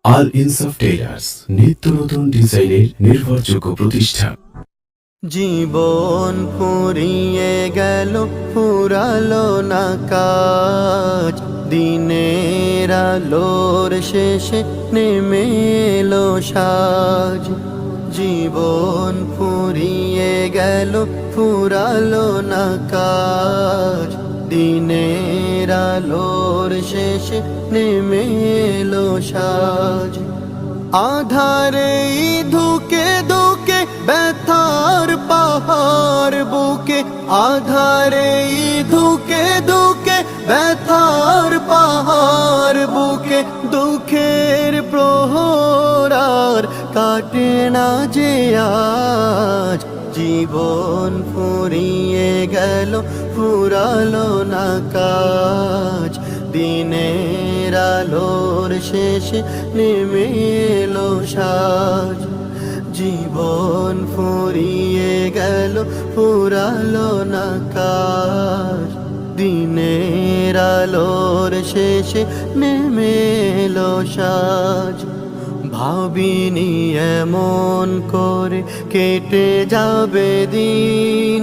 আল ইনসাফ টেইলার্স, নিত্য নতুন ডিজাইনের নির্ভরযোগ্য প্রতিষ্ঠান। জীবন ফুরিয়ে গেল, ফুরালো না কাজ, দিনের আলোর শেষে নেমে এলো সাজ। জীবন ফুরিয়ে গেল, ফুরালো না কাজ, দিনের আলোর শেষে নেমে এলো সাজ। আধারে ধুকে ধুকে ব্যথার পাহাড় বুকে, আধারে ধুকে ধুকে ব্যথার পাহাড় বুকে, দুঃখের প্রহরার কাটে না যে আজ। জীবন ফুরিয়ে গেল, ফুরালো না কাজ, দিনের আলোর শেষে নেমে এলো সাজ। জীবন ফুরিয়ে গেল, ফুরালো না কাজ, দিনের আলোর শেষে নেমে এলো সাজ। ভাবিনি এমন করে কেটে যাবে দিন,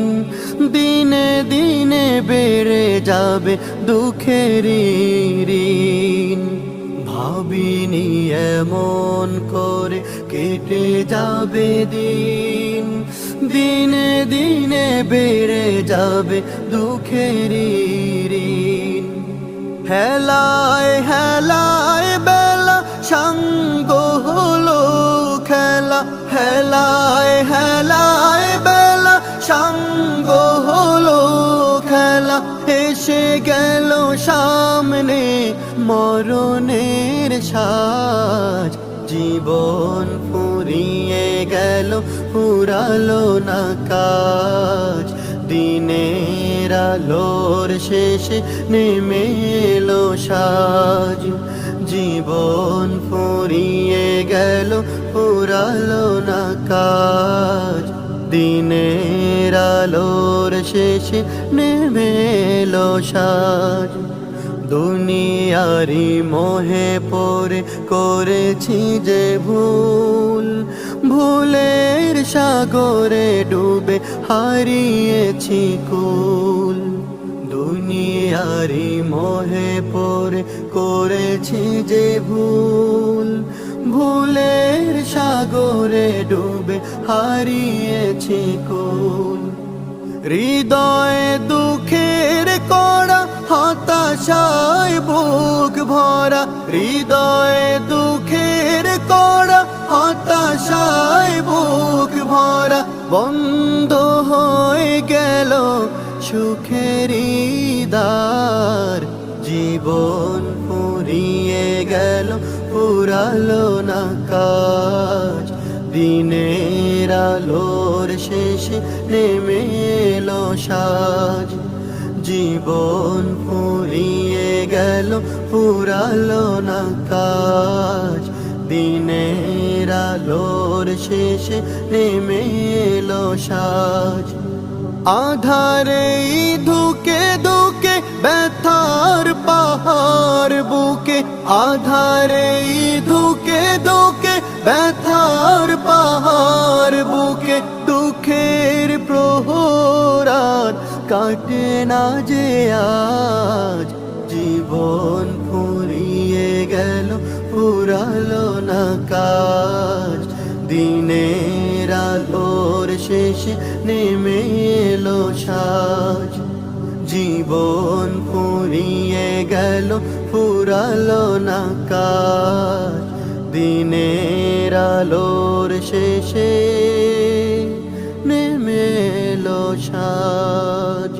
দিনে দিনে বেড়ে যাবে দুঃখের ঋণ। ভাবিনি এমন করে কেটে যাবে দিন, দিনে দিনে বেড়ে যাবে দুঃখের ঋণ। হেলায় হেলায় বেলা সঙ্গ হলো খেলা, হেলায় হেলায় বেলা সঙ্গ হলো খেলা। এসে গেল সামনে মরণের সাজ। জীবন ফুরিয়ে গেল, ফুরালো না কাজ, দিনের আলোর শেষে নেমে এলো সাজ। জীবন ফুরিয়ে গেল, ফুরালো না কাজ, দিনের আলোর শেষে নেমে এলো সাজ। দুনিয়ারি মোহে পড়ে করেছি যে ভুল, ভুলের সাগরে ডুবে হারিয়েছি কুল। দুনিয়ারি মোহে পড়ে করেছি যে ভুল, ভুলের সাগরে ডুবে হারিয়েছি কুল। হৃদয়ে দুঃখের কড়া, হতাশায় বুক ভরা, হৃদয়ে দুঃখের কড়া, হতাশায় বুক ভরা। বন্ধ হয়ে গেল সুখের দ্বার। জীবন ফুরিয়ে গেল, ফুরালো না কাজ, দিনের আলোর শেষে নেমে এলো সাজ। জীবন ফুরিয়ে গেল, ফুরালো না কাজ, দিনের আলোর শেষে নেমে এলো সাজ। আধারে ধুকে ধুকে ব্যথার পাহাড় বুকে, আধারে ধুকে ধুকে ব্যথার পাহাড় বুকে, দুঃখের প্রহরার কাটে না যে আজ। জীবন ফুরিয়ে গেল, ফুরালো না কাজ, দিনের আলোর শেষে নেমে এলো সাজ। জীবন ফুরিয়ে গেল, ফুরালো না কাজ, দিনের আলোর শেষে নেমে এলো সাজ।